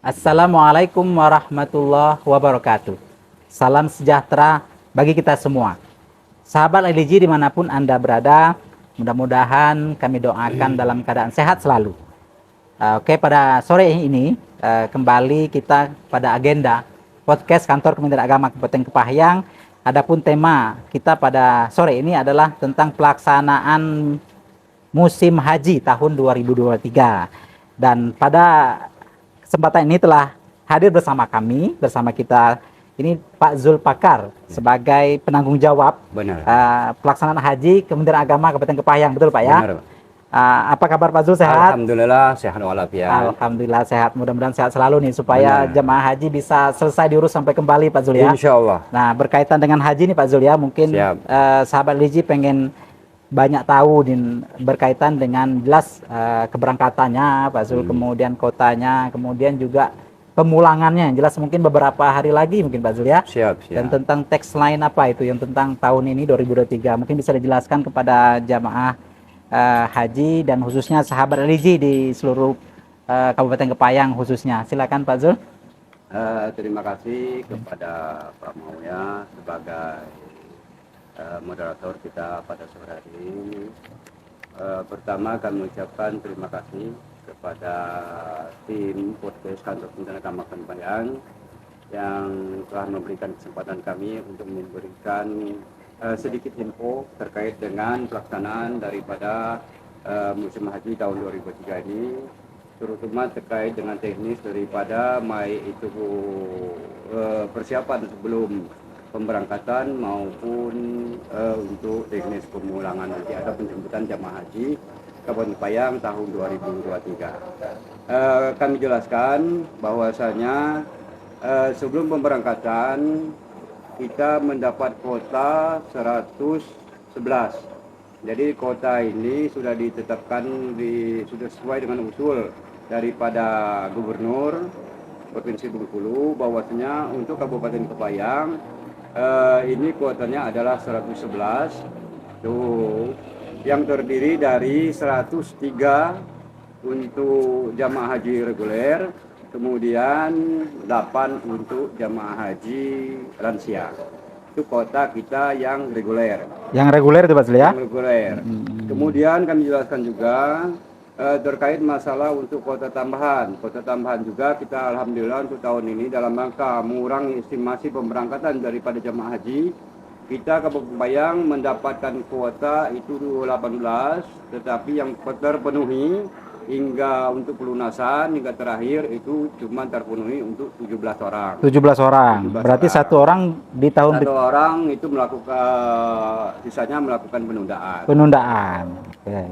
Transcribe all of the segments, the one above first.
Assalamualaikum warahmatullahi wabarakatuh. Salam sejahtera bagi kita semua. Sahabat LG dimanapun Anda berada, mudah-mudahan kami doakan dalam keadaan sehat selalu. Oke, pada sore ini kembali kita pada agenda podcast Kantor Kementerian Agama Kabupaten Kepahyang. Adapun tema kita pada sore ini adalah tentang pelaksanaan musim haji tahun 2023. Dan pada kesempatan ini telah hadir bersama kita ini Pak Zulpakar sebagai penanggung jawab pelaksanaan haji Kementerian Agama Kabupaten Kepahyang, betul Pak ya? Benar. Apa kabar Pak Zul, sehat? Alhamdulillah sehat walafiat. Alhamdulillah sehat, mudah-mudahan sehat selalu nih supaya jemaah haji bisa selesai diurus sampai kembali Pak Zul ya. Insya Allah. Nah, berkaitan dengan haji nih Pak Zul ya, mungkin sahabat LG pengen banyak tahu berkaitan dengan jelas keberangkatannya Pak Zul, kemudian kotanya, kemudian juga pemulangannya, jelas mungkin beberapa hari lagi mungkin Pak Zul ya. Siap. Dan tentang teks lain apa itu yang tentang tahun ini 2023, mungkin bisa dijelaskan kepada jamaah haji dan khususnya sahabat religi di seluruh Kabupaten Kepahyang khususnya. Silakan Pak Zul. Terima kasih kepada Pak Mauya sebagai moderator kita pada sore hari ini. Pertama kami ucapkan terima kasih kepada tim podcast Kantor Kementerian Agama Kabupaten Kepahyang yang telah memberikan kesempatan kami untuk memberikan sedikit info terkait dengan pelaksanaan daripada musim haji tahun 2023 ini, terutama terkait dengan teknis daripada itu persiapan sebelum pemberangkatan maupun untuk teknis pemulangan nanti ada penjemputan jamaah haji Kabupaten Kepahyang tahun 2023. Kami jelaskan bahwasanya sebelum pemberangkatan kita mendapat kuota 111. Jadi kuota ini sudah ditetapkan sudah sesuai dengan usul daripada Gubernur Provinsi Bengkulu bahwasanya untuk Kabupaten Kepahyang ini kuotanya adalah 111 tuh, yang terdiri dari 103 untuk jamaah haji reguler, kemudian 8 untuk jamaah haji lansia. Itu kota kita yang reguler. Yang reguler itu Pak Zul ya? Yang reguler. Kemudian kami jelaskan juga terkait masalah untuk kota tambahan. Kota tambahan juga kita alhamdulillah untuk tahun ini dalam rangka mengurangi estimasi pemberangkatan daripada jamaah haji, kita Kabupaten Kepahyang mendapatkan kuota itu 18, tetapi yang terpenuhi hingga untuk pelunasan hingga terakhir itu cuma terpenuhi untuk 17 orang. 17 orang. Berarti satu orang di tahun satu orang itu melakukan sisanya melakukan penundaan. Okay.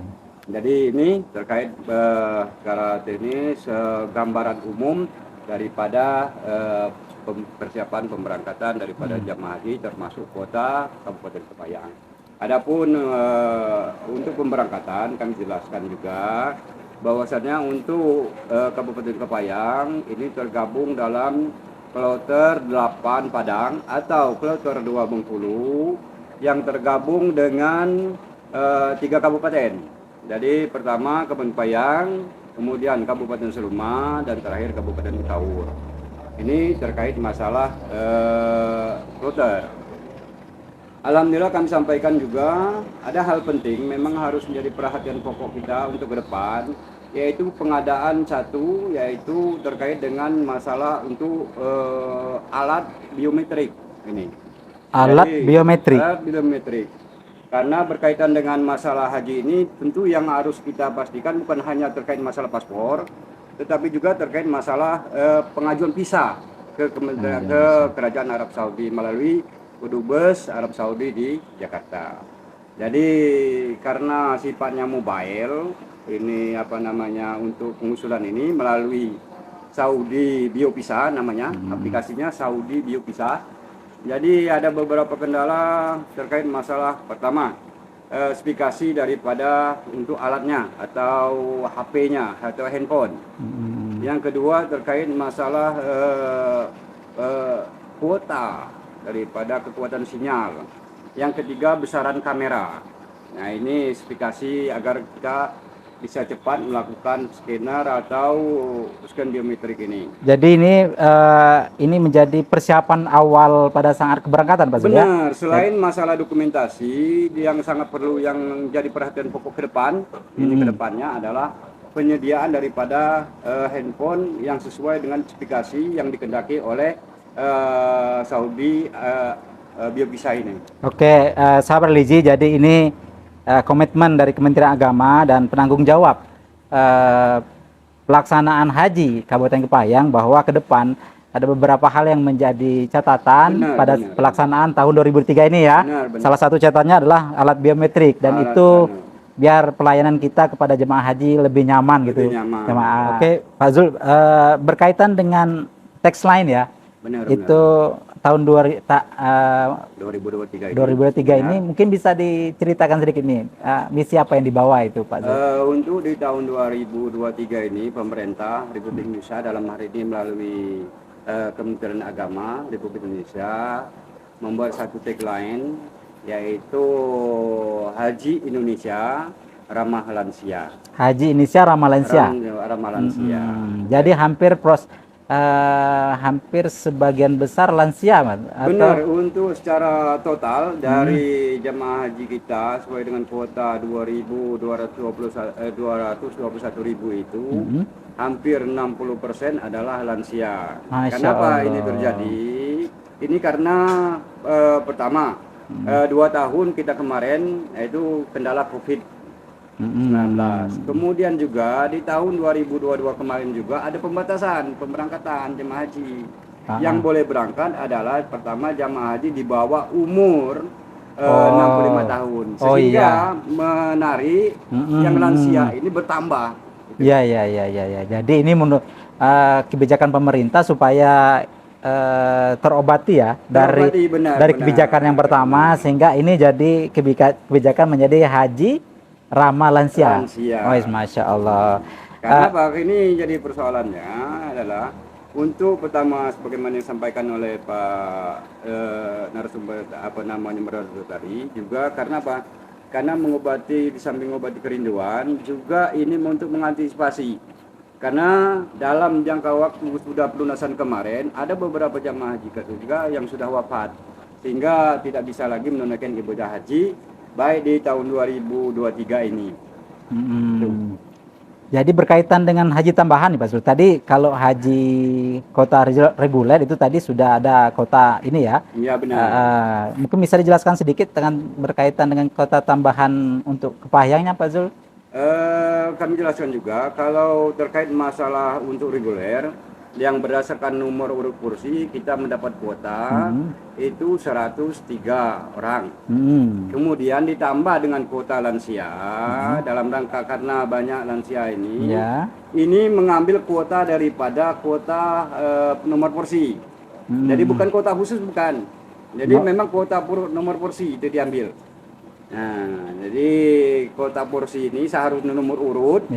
Jadi ini terkait secara teknis gambaran umum daripada persiapan pemberangkatan daripada jamaah haji termasuk kota Kabupaten Kepahyang. Adapun untuk pemberangkatan kami jelaskan juga bahwasannya untuk Kabupaten Kepahyang ini tergabung dalam kloter 8 Padang atau kloter 2 Bengkulu yang tergabung dengan 3 kabupaten. Jadi pertama Kabupaten Kepahyang, kemudian Kabupaten Seluma, dan terakhir Kabupaten Betaur. Ini terkait masalah kloter. Alhamdulillah kami sampaikan juga ada hal penting memang harus menjadi perhatian pokok kita untuk ke depan, yaitu pengadaan yaitu terkait dengan masalah untuk alat biometrik ini. Alat biometrik. Karena berkaitan dengan masalah haji ini tentu yang harus kita pastikan bukan hanya terkait masalah paspor, tetapi juga terkait masalah pengajuan visa ke Kerajaan Arab Saudi melalui Dubes Arab Saudi di Jakarta. Jadi karena sifatnya mobile, ini untuk pengusulan ini melalui Saudi Biopisa namanya, aplikasinya Saudi Biopisa. Jadi ada beberapa kendala terkait masalah pertama spesifikasi daripada untuk alatnya atau HP-nya atau handphone. Yang kedua terkait masalah kuota daripada kekuatan sinyal. Yang ketiga besaran kamera. Nah ini spesifikasi agar kita bisa cepat melakukan scanner atau scan biometrik ini. Jadi ini menjadi persiapan awal pada saat keberangkatan, Pak Zul, ya? Benar, selain masalah dokumentasi yang sangat perlu yang jadi perhatian pokok ke depan, ini ke depannya adalah penyediaan daripada handphone yang sesuai dengan spesifikasi yang dikehendaki oleh Saudi Biovisa ini. Oke, sahabat Liji, jadi ini komitmen dari Kementerian Agama dan penanggung jawab pelaksanaan haji Kabupaten Kepayang bahwa ke depan ada beberapa hal yang menjadi catatan pada pelaksanaan tahun 2003 ini ya. Benar. Salah satu catatannya adalah alat biometrik dan itu biar pelayanan kita kepada jemaah haji lebih nyaman gitu. Jemaah. Oke, Pak Zul, berkaitan dengan teks lain ya. Itu tahun 2023 ini mungkin bisa diceritakan sedikit nih misi apa yang dibawa itu, Pak Zul? Untuk di tahun 2023 ini pemerintah Republik Indonesia dalam hari ini melalui Kementerian Agama Republik Indonesia membuat satu tagline yaitu Haji Indonesia Ramah Lansia. Haji Indonesia Ramah Lansia. Ramah Lansia. Jadi hampir sebagian besar lansia, Mas? Benar, untuk secara total dari jemaah haji kita sesuai dengan kuota 221.000 itu hampir 60% adalah lansia. Kenapa ini terjadi? Ini karena pertama 2 tahun kita kemarin itu kendala COVID-19. Kemudian juga di tahun 2022 kemarin juga ada pembatasan pemberangkatan jemaah haji. Yang boleh berangkat adalah pertama jemaah haji di bawah umur 65 tahun. Sehingga menarik yang lansia ini bertambah. Iya. Jadi ini menurut kebijakan pemerintah supaya terobati ya dari kebijakan yang pertama sehingga ini jadi kebijakan menjadi haji ramah lansia. Oh, masya Allah. Karena Pak, ini jadi persoalannya adalah untuk pertama sebagaimana yang disampaikan oleh Pak narasumber moderator tadi juga karena apa? Karena mengobati di samping mengobati kerinduan juga ini untuk mengantisipasi. Karena dalam jangka waktu sudah pelunasan kemarin ada beberapa jamaah haji kita juga yang sudah wafat sehingga tidak bisa lagi menunaikan ibadah haji baik di tahun 2023 ini. Jadi berkaitan dengan haji tambahan nih Pak Zul. Tadi kalau haji kota reguler itu tadi sudah ada kota ini ya. Iya benar. Mungkin bisa dijelaskan sedikit dengan berkaitan dengan kota tambahan untuk Kepayangnya Pak Zul? Kami jelaskan juga kalau terkait masalah untuk reguler yang berdasarkan nomor urut kursi kita mendapat kuota itu 103 orang. Kemudian ditambah dengan kuota lansia dalam rangka karena banyak lansia ini. Ini mengambil kuota daripada kuota nomor porsi. Jadi bukan kuota khusus bukan. Jadi memang kuota nomor porsi itu diambil. Nah, jadi kuota porsi ini seharusnya nomor urut.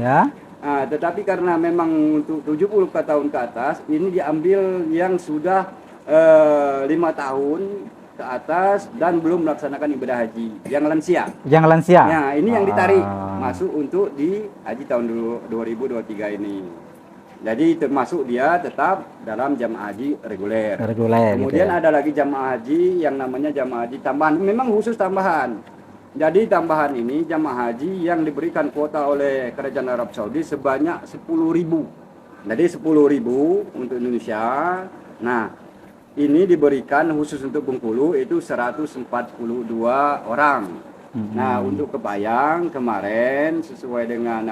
Tetapi karena memang untuk 70 tahun ke atas ini diambil yang sudah 5 tahun ke atas dan belum melaksanakan ibadah haji yang lansia. Yang lansia. Nah, ini yang ditarik masuk untuk di haji tahun 2023 ini. Jadi termasuk dia tetap dalam jamaah haji reguler. Kemudian ada lagi jamaah haji yang namanya jamaah haji tambahan. Memang khusus tambahan. Jadi tambahan ini jamaah haji yang diberikan kuota oleh Kerajaan Arab Saudi sebanyak 10.000. Jadi 10.000 untuk Indonesia. Nah, ini diberikan khusus untuk Bengkulu itu 142 orang. Nah, untuk Kepayang kemarin sesuai dengan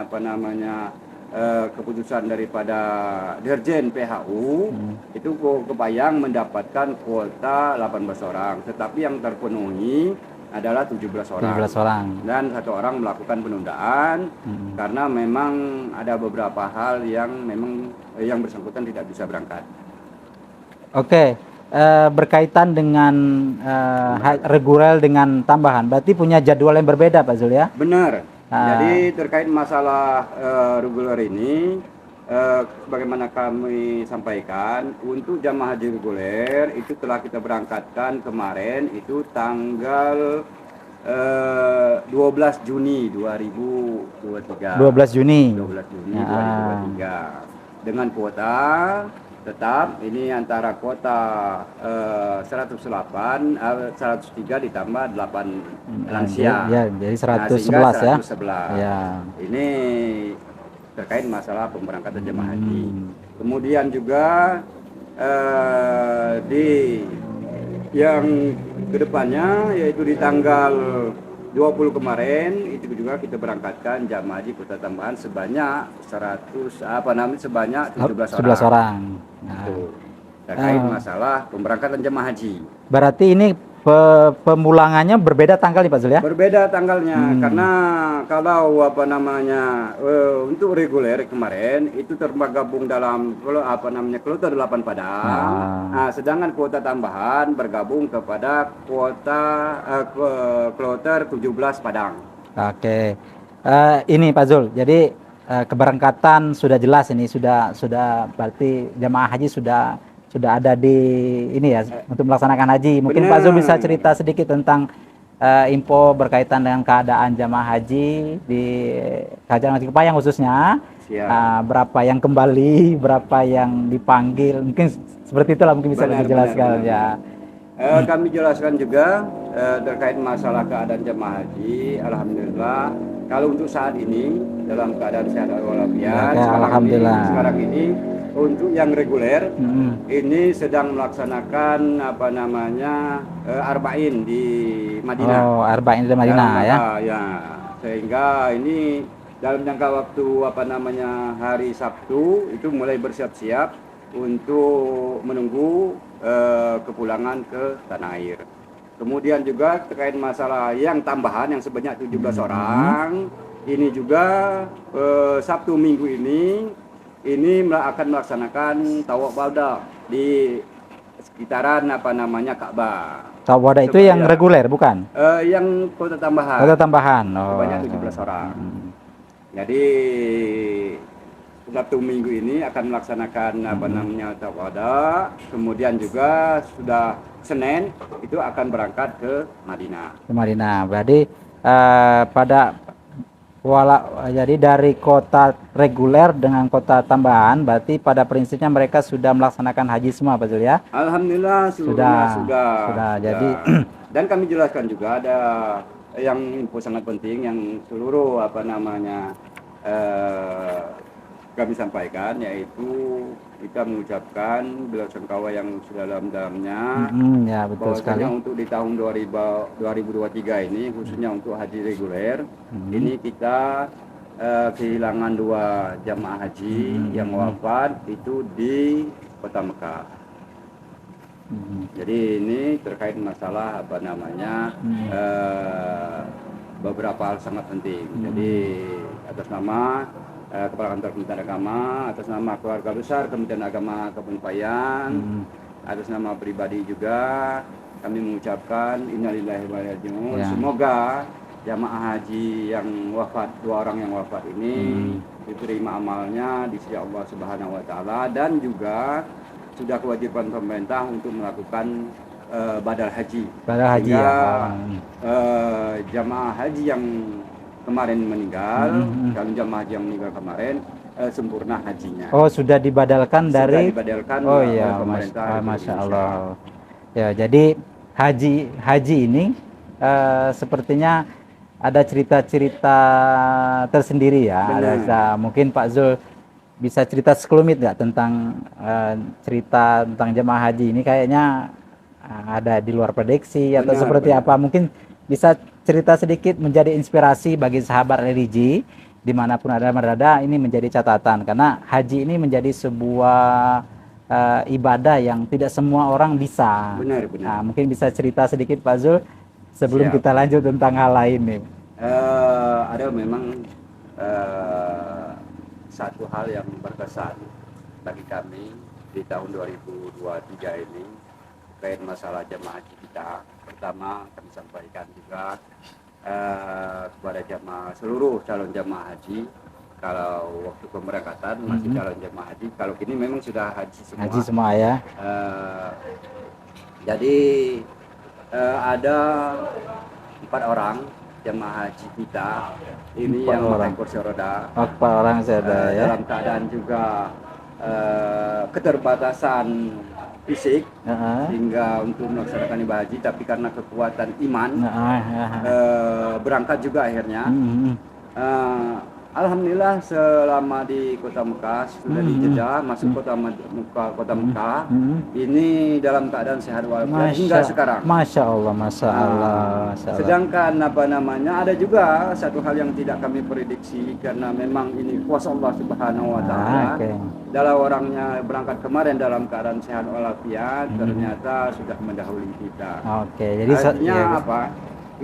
keputusan daripada Dirjen PHU itu Kepayang mendapatkan kuota 18 orang. Tetapi yang terpenuhi adalah 17 orang. Dan 1 orang melakukan penundaan karena memang ada beberapa hal yang memang yang bersangkutan tidak bisa berangkat. Oke, berkaitan dengan reguler dengan tambahan, berarti punya jadwal yang berbeda Pak Zul ya? Benar. Jadi terkait masalah reguler ini bagaimana kami sampaikan untuk jamaah haji reguler itu telah kita berangkatkan kemarin itu tanggal 12 Juni 2023. 12 Juni. 12 Juni Ya. 2023. Dengan kuota tetap ini antara kuota 108 103 ditambah 8 lansia. Ya, jadi Nah, 111 sehingga ya. 111. Ya. Ini terkait masalah pemberangkatan jemaah haji. Hmm. Kemudian juga di yang kedepannya yaitu di tanggal 20 kemarin itu juga kita berangkatkan jamaah haji kuota tambahan sebanyak 17 orang. Nah, Itu terkait masalah pemberangkatan jemaah haji. berarti ini pemulangannya berbeda tanggal nih Pak Zul ya? Berbeda tanggalnya karena kalau untuk reguler kemarin itu tergabung dalam kloter 8 Padang. Nah, sedangkan kuota tambahan bergabung kepada kuota kloter 17 Padang. Oke. Ini Pak Zul, jadi keberangkatan sudah jelas ini sudah berarti jamaah haji sudah ada di ini ya untuk melaksanakan haji. Mungkin Pak Zul bisa cerita sedikit tentang info berkaitan dengan keadaan jamaah haji di Kerajaan Haji Kepayang khususnya. Berapa yang kembali, berapa yang dipanggil, mungkin seperti itulah mungkin bisa dijelaskan ya. Kami jelaskan juga terkait masalah keadaan jemaah haji. Alhamdulillah kalau untuk saat ini dalam keadaan sehat walafiat. Sekarang ini untuk yang reguler ini sedang melaksanakan arba'in di Madinah. Oh, arba'in di Madinah ya. Ya. Sehingga ini dalam jangka waktu hari Sabtu itu mulai bersiap-siap untuk menunggu kepulangan ke tanah air. Kemudian juga terkait masalah yang tambahan yang sebanyak 17 orang ini juga Sabtu Minggu ini akan melaksanakan tawaf wada di sekitaran Ka'bah. Tawaf wada itu yang reguler bukan? Yang kuota tambahan. Kuota tambahan. Oh. Sebanyak 17 orang. Jadi Sabtu Minggu ini akan melaksanakan tawaf wada. Kemudian juga sudah Senin itu akan berangkat ke Madinah. Ke Madinah. Berarti jadi dari kota reguler dengan kota tambahan, berarti pada prinsipnya mereka sudah melaksanakan haji semua, Pak Zul ya? Alhamdulillah sudah. Jadi dan kami jelaskan juga ada yang info sangat penting yang seluruh kami sampaikan, yaitu kita mengucapkan belasungkawa yang sudah dalam-dalamnya ya, betul sekali. Untuk di tahun 2023 ini khususnya untuk haji reguler ini kita kehilangan 2 jamaah haji yang wafat itu di Kota Mekah. Jadi ini terkait masalah beberapa hal sangat penting. Jadi atas nama Kepala Kantor Kementerian Agama, atas nama keluarga besar Kementerian Agama Kabupaten Payang, atas nama pribadi juga kami mengucapkan innalillahi wa inna ilaihi raji'un. Semoga jamaah haji yang wafat, 2 orang yang wafat ini diterima amalnya di sisi Allah Subhanahu wa taala, dan juga sudah kewajiban pemerintah untuk melakukan badal haji. Jamaah haji yang kemarin meninggal, kalau jamaah haji yang meninggal kemarin sempurna hajinya. Oh, sudah dibadalkan dari pemerintah. Masya Allah. Ya, jadi haji ini sepertinya ada cerita-cerita tersendiri ya. Mungkin Pak Zul bisa cerita sekelumit nggak tentang cerita tentang jemaah haji ini, kayaknya ada di luar prediksi atau seperti apa? Mungkin bisa cerita sedikit menjadi inspirasi bagi sahabat religi dimanapun ada berada, ini menjadi catatan karena haji ini menjadi sebuah ibadah yang tidak semua orang bisa. Benar. Nah, mungkin bisa cerita sedikit Pak Zul sebelum kita lanjut tentang hal lain nih. Ada memang satu hal yang berkesan bagi kami di tahun 2023 ini terkait masalah jemaah haji kita. Pertama kami sampaikan juga kepada seluruh calon jemaah haji, kalau waktu pemberangkatan masih calon jemaah haji, kalau kini memang sudah haji semua. Haji semua ya. Jadi ada 4 orang jamaah haji kita ini 4 yang orang. memakai kursi roda. 4 orang saja ya. Dalam keadaan juga keterbatasan fisik Heeh. sehingga untuk melaksanakan ibadah haji, tapi karena kekuatan iman Heeh. berangkat juga akhirnya. Hmm. Alhamdulillah selama di kota Mekah sudah di Jeddah masuk kota Mekah ini dalam keadaan sehat walafiat hingga sekarang. Masya Allah, Masya Allah, Masya Allah. Sedangkan ada juga satu hal yang tidak kami prediksi karena memang ini kuasa Allah Subhanahu Wa Taala. Dalam orangnya berangkat kemarin dalam keadaan sehat walafiat ternyata sudah mendahului kita. Jadi artinya apa?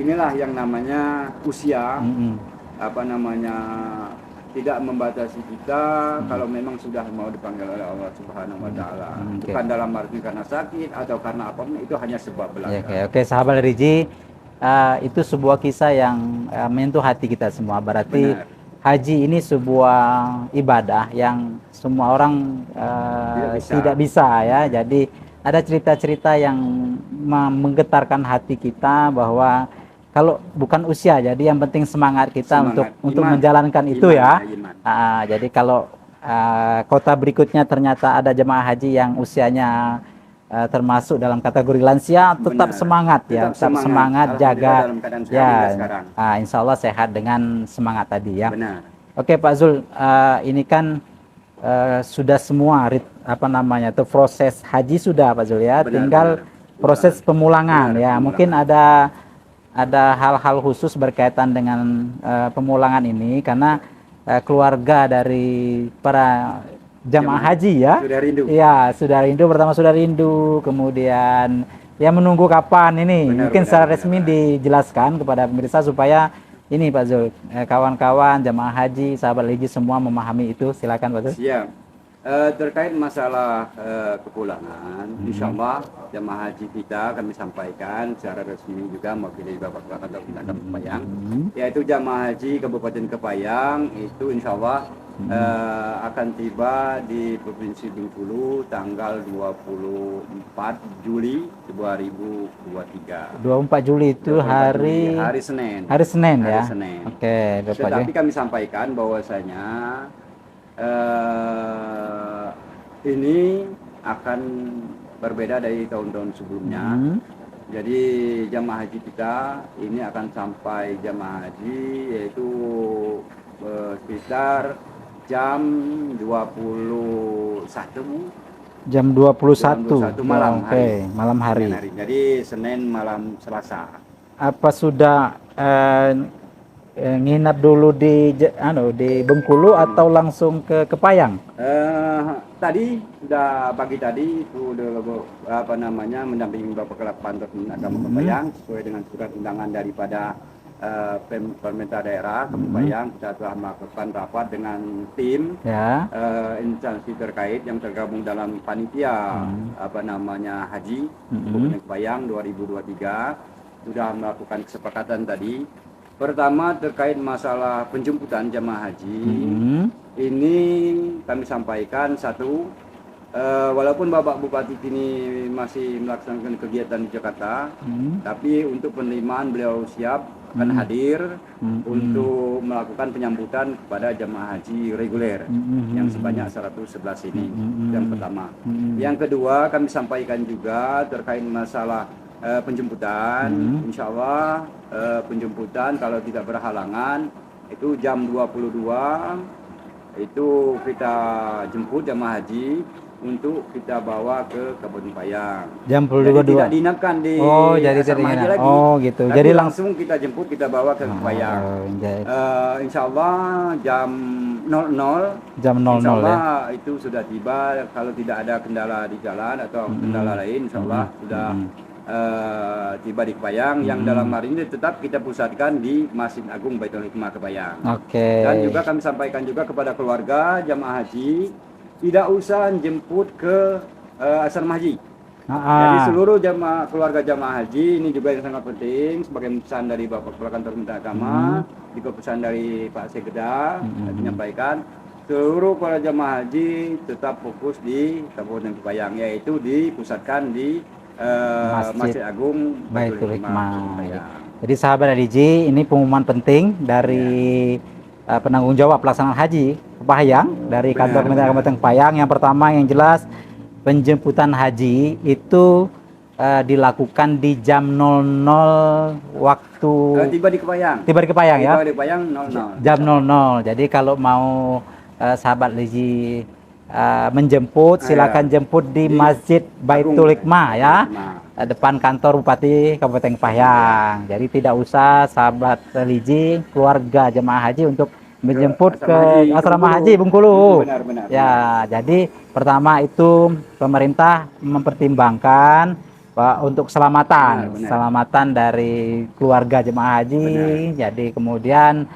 Inilah yang namanya usia. Tidak membatasi kita kalau memang sudah mau dipanggil oleh Allah Subhanahu Wa Taala. Bukan dalam arti karena sakit atau karena apapun, itu hanya sebab belaka. Oke, sahabat Riji, itu sebuah kisah yang menyentuh hati kita semua. Berarti haji ini sebuah ibadah yang semua orang tidak bisa ya. Jadi ada cerita-cerita yang menggetarkan hati kita bahwa kalau bukan usia, jadi yang penting semangat kita untuk menjalankan itu ya. Jadi kalau kota berikutnya ternyata ada jemaah haji yang usianya termasuk dalam kategori lansia, tetap semangat ya, tetap semangat jaga ya. Insya Allah sehat dengan semangat tadi ya. Oke Pak Zul, ini kan sudah semua proses haji sudah Pak Zul ya, tinggal proses pemulangan ya. Mungkin ada hal-hal khusus berkaitan dengan pemulangan ini karena keluarga dari para jamaah haji ya sudah rindu. Ya, sudah rindu, pertama sudah rindu, kemudian ya menunggu kapan ini. Mungkin secara resmi dijelaskan kepada pemirsa supaya ini Pak Zul, kawan-kawan jamaah haji, sahabat haji semua memahami itu. Silakan Pak Zul. Siap. Terkait masalah kepulangan, insya Allah jamaah haji kita kami sampaikan secara resmi juga mewakili Bapak Kantor Pindakan Kepayang, yaitu jamaah haji Kabupaten Kepayang itu insya Allah akan tiba di Provinsi Bengkulu tanggal 24 Juli 2023. 24 Juli itu hari Senin. Hari Senin ya. Senin. Oke, tetapi kami sampaikan bahwasanya ini akan berbeda dari tahun-tahun sebelumnya. Jadi jamaah haji kita ini akan sampai jamaah haji yaitu sekitar jam 21 malam hari. Malam hari. Jadi Senin malam Selasa. Apa sudah nginap dulu di Bengkulu atau langsung ke Kepayang? Tadi sudah pagi tadi itu mendampingi Bapak Kepala Kantor Agama Kepayang sesuai dengan surat undangan daripada pemerintah daerah Kepayang. Kita telah melakukan rapat dengan tim instansi terkait yang tergabung dalam panitia haji Kabupaten Kepayang 2023 sudah melakukan kesepakatan tadi. Pertama terkait masalah penjemputan jamaah haji, ini kami sampaikan satu, walaupun Bapak Bupati kini masih melaksanakan kegiatan di Jakarta, tapi untuk penerimaan beliau siap akan hadir untuk melakukan penyambutan kepada jamaah haji reguler yang sebanyak 111 ini. Yang pertama. Yang kedua kami sampaikan juga terkait masalah penjemputan, insya Allah penjemputan kalau tidak berhalangan itu jam 22 itu kita jemput jamaah haji untuk kita bawa ke Kabupaten Kepayang. Jam 22. Jadi tidak diinapkan di asrama haji lagi. Gitu. Tapi jadi langsung kita jemput, kita bawa ke Kepayang. Insya Allah jam 00. Jam 00 insya Allah itu sudah tiba. Kalau tidak ada kendala di jalan atau kendala lain, insya Allah sudah tiba di Kepayang. Yang dalam hari ini tetap kita pusatkan di Masjid Agung Baitul Hikmah Kepayang. Dan juga kami sampaikan juga kepada keluarga jamaah haji tidak usah jemput ke asrama haji. Jadi seluruh keluarga jamaah haji ini juga yang sangat penting sebagai pesan dari Bapak Kepala Kantor Kementerian Agama, juga pesan dari Pak Sekda menyampaikan seluruh para jamaah haji tetap fokus di Kabupaten Kepayang, yaitu dipusatkan di Masjid Agung Baitul Hikmah. Jadi sahabat LIG, ini pengumuman penting dari penanggung jawab pelaksanaan haji Kepahayang dari kantor Kementerian Agama Kepahayang. Yang pertama yang jelas, penjemputan haji itu dilakukan di jam 00 waktu Tiba di Kepayang. tiba di Kepayang ya. Tiba di Kepayang 00. Jam 00. Jadi kalau mau sahabat LIG menjemput, silakan jemput di Masjid Baitul Hikmah ya, depan kantor Bupati Kabupaten Kepahang. Jadi tidak usah sahabat religi, keluarga jemaah haji untuk menjemput ke asrama haji Bengkulu. Benar. Ya, jadi pertama itu pemerintah mempertimbangkan untuk keselamatan dari keluarga jemaah haji. Jadi kemudian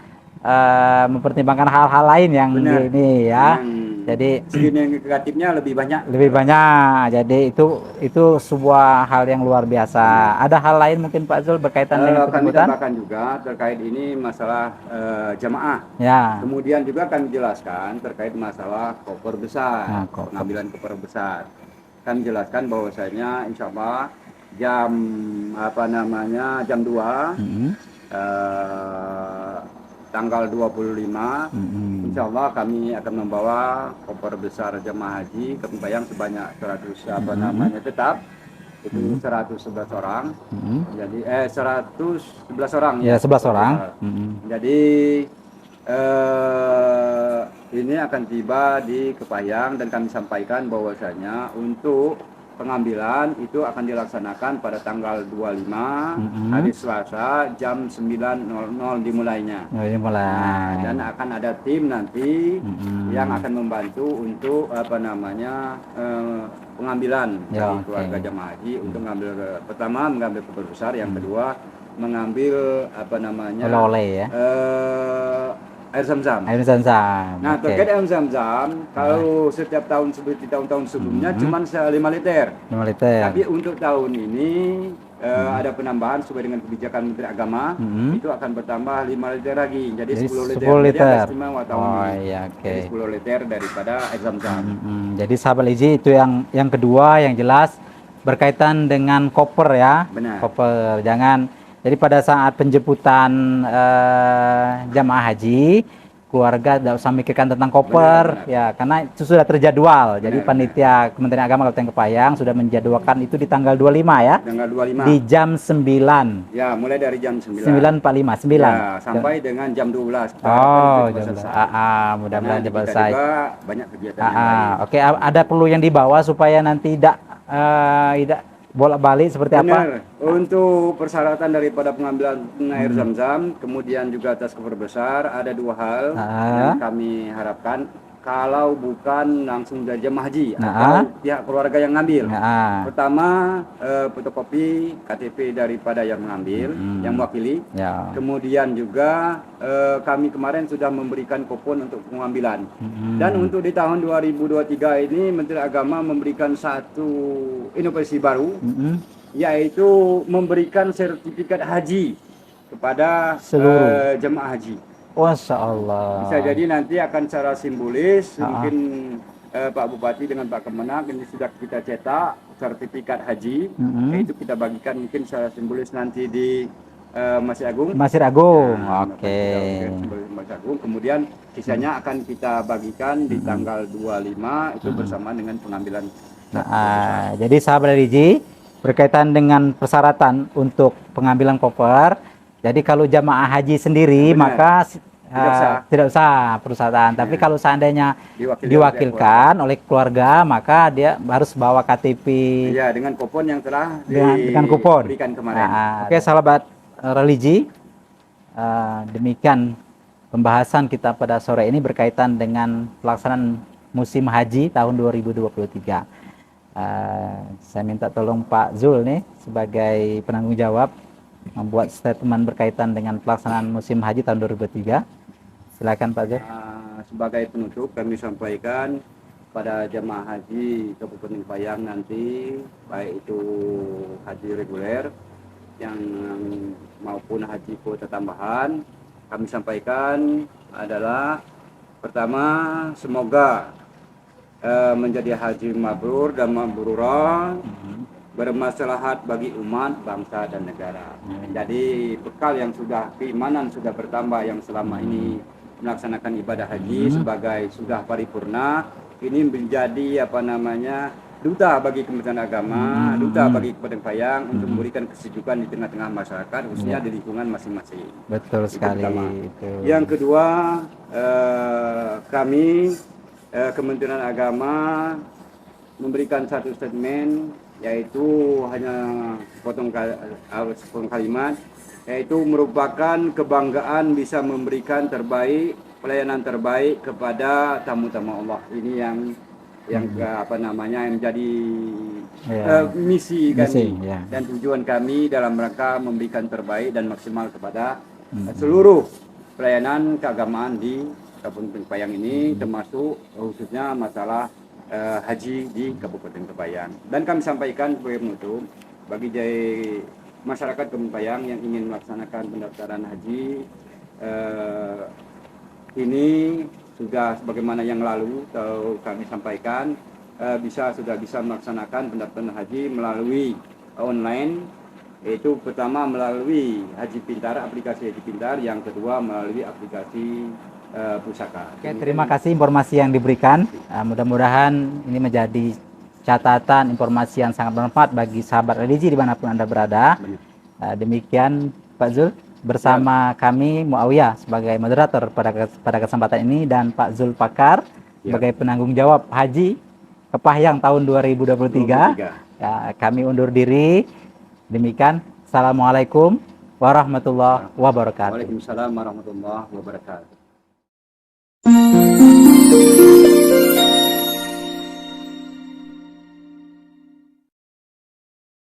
mempertimbangkan hal-hal lain yang ini ya. Jadi segi negatifnya lebih banyak. Jadi itu sebuah hal yang luar biasa. Ada hal lain mungkin Pak Zul berkaitan dengan kami penjemputan? tambahkan juga terkait ini masalah jamaah. Ya. Kemudian juga kami jelaskan terkait masalah koper besar, pengambilan koper besar. Kami jelaskan bahwasanya insya Allah jam jam 2 tanggal 25 insya Allah kami akan membawa koper besar jemaah haji ke Kepahayang sebanyak 100 tetap itu 111 orang. Jadi 111 orang ya, 11 orang. Jadi ini akan tiba di Kepahayang dan kami sampaikan bahwasanya untuk pengambilan itu akan dilaksanakan pada tanggal 25 hari Selasa jam 9.00 dimulainya. Dan akan ada tim nanti yang akan membantu untuk pengambilan dari keluarga jemaah haji untuk mengambil pertama mengambil koper besar, yang kedua mengambil oleh-oleh ya. Air zam-zam. Nah, terkait air zam-zam, kalau setiap tahun seperti tahun-tahun sebelumnya cuma 5 liter. 5 liter. Tapi untuk tahun ini ada penambahan sesuai dengan kebijakan Menteri Agama, itu akan bertambah 5 liter lagi, jadi 10 liter. 10 liter. Jadi istimewa tahun ini. Jadi 10 liter daripada air zam-zam. Jadi sahabat LIG, itu yang kedua yang jelas berkaitan dengan koper ya. Benar. Koper, jadi pada saat penjemputan jamaah haji, keluarga tidak usah mikirkan tentang koper. Ya, karena itu sudah terjadwal. Jadi panitia Kementerian Agama Kabupaten Kepahayang sudah menjadwalkan itu di tanggal 25 ya. Tanggal 25. Di jam 9. Ya, mulai dari jam 9. 9.45, 9. Ya, sampai dengan jam 12. Mudah-mudahan cepat selesai. Juga banyak kegiatan yang lain. Oke, ada perlu yang dibawa supaya nanti tidak bolak-balik seperti apa? Untuk persyaratan daripada pengambilan air zam-zam, kemudian juga atas koper besar, ada 2 hal yang kami harapkan. Kalau bukan langsung dari jemaah haji atau pihak keluarga yang ngambil. Pertama, fotokopi KTP daripada yang mengambil, yang mewakili. Kemudian juga kami kemarin sudah memberikan kupon untuk pengambilan. Dan untuk di tahun 2023 ini Menteri Agama memberikan satu inovasi baru, yaitu memberikan sertifikat haji kepada seluruh jemaah haji. Masya Allah. Bisa jadi nanti akan secara simbolis, mungkin Pak Bupati dengan Pak Kemenak ini sudah kita cetak sertifikat haji, itu kita bagikan mungkin secara simbolis nanti di Masjid Agung. Masjid Agung, Masjid Agung. Kemudian sisanya akan kita bagikan di tanggal 25 itu bersama dengan pengambilan. Jadi sahabat LIG, berkaitan dengan persyaratan untuk pengambilan koper. Jadi kalau jamaah haji sendiri maka tidak usah persyaratan. Tapi kalau seandainya diwakilkan oleh keluarga, maka dia harus bawa KTP. Ya, dengan kupon yang telah dengan kupon diberikan kemarin. Oke, sahabat religi, demikian pembahasan kita pada sore ini berkaitan dengan pelaksanaan musim haji tahun 2023. Saya minta tolong Pak Zul nih sebagai penanggung jawab membuat statement berkaitan dengan pelaksanaan musim haji tahun 2023. Silakan Pak Zul. Sebagai penutup kami sampaikan pada jemaah haji Kabupaten Kepahayang nanti, baik itu haji reguler yang maupun haji kuota tambahan, kami sampaikan adalah pertama, semoga menjadi haji mabrur dan mabrurah, bermaslahat bagi umat, bangsa dan negara. Jadi bekal yang sudah keimanan sudah bertambah yang selama ini melaksanakan ibadah haji sebagai sudah paripurna, ini menjadi duta bagi Kementerian Agama, duta bagi Kabupaten Payang untuk memberikan kesejukan di tengah-tengah masyarakat, khususnya di lingkungan masing-masing. Betul sekali. Itu. Yang kedua, kami Kementerian Agama memberikan satu statement, yaitu hanya sepotong kalimat, yaitu merupakan kebanggaan bisa memberikan pelayanan terbaik kepada tamu-tamu Allah. Ini yang menjadi misi kami dan tujuan kami dalam rangka memberikan terbaik dan maksimal kepada seluruh pelayanan keagamaan di Kabupaten Payang ini, termasuk khususnya masalah haji di Kabupaten Payang. Dan kami sampaikan sebagai penutup bagi masyarakat Kabupaten Payang yang ingin melaksanakan pendaftaran haji ini sudah sebagaimana yang lalu kami sampaikan, sudah bisa melaksanakan pendaftaran haji melalui online, yaitu pertama melalui Haji Pintar, aplikasi Haji Pintar, yang kedua melalui aplikasi pusaka. Oke, terima kasih informasi yang diberikan. Mudah-mudahan ini menjadi catatan informasi yang sangat bermanfaat bagi sahabat religi dimanapun Anda berada. Demikian Pak Zul, bersama kami Muawiyah sebagai moderator pada kesempatan ini, dan Pak Zul Pakar sebagai penanggung jawab haji ke Payang tahun 2023. Kami undur diri. Demikian, Assalamualaikum warahmatullahi wabarakatuh. Waalaikumsalam warahmatullahi wabarakatuh.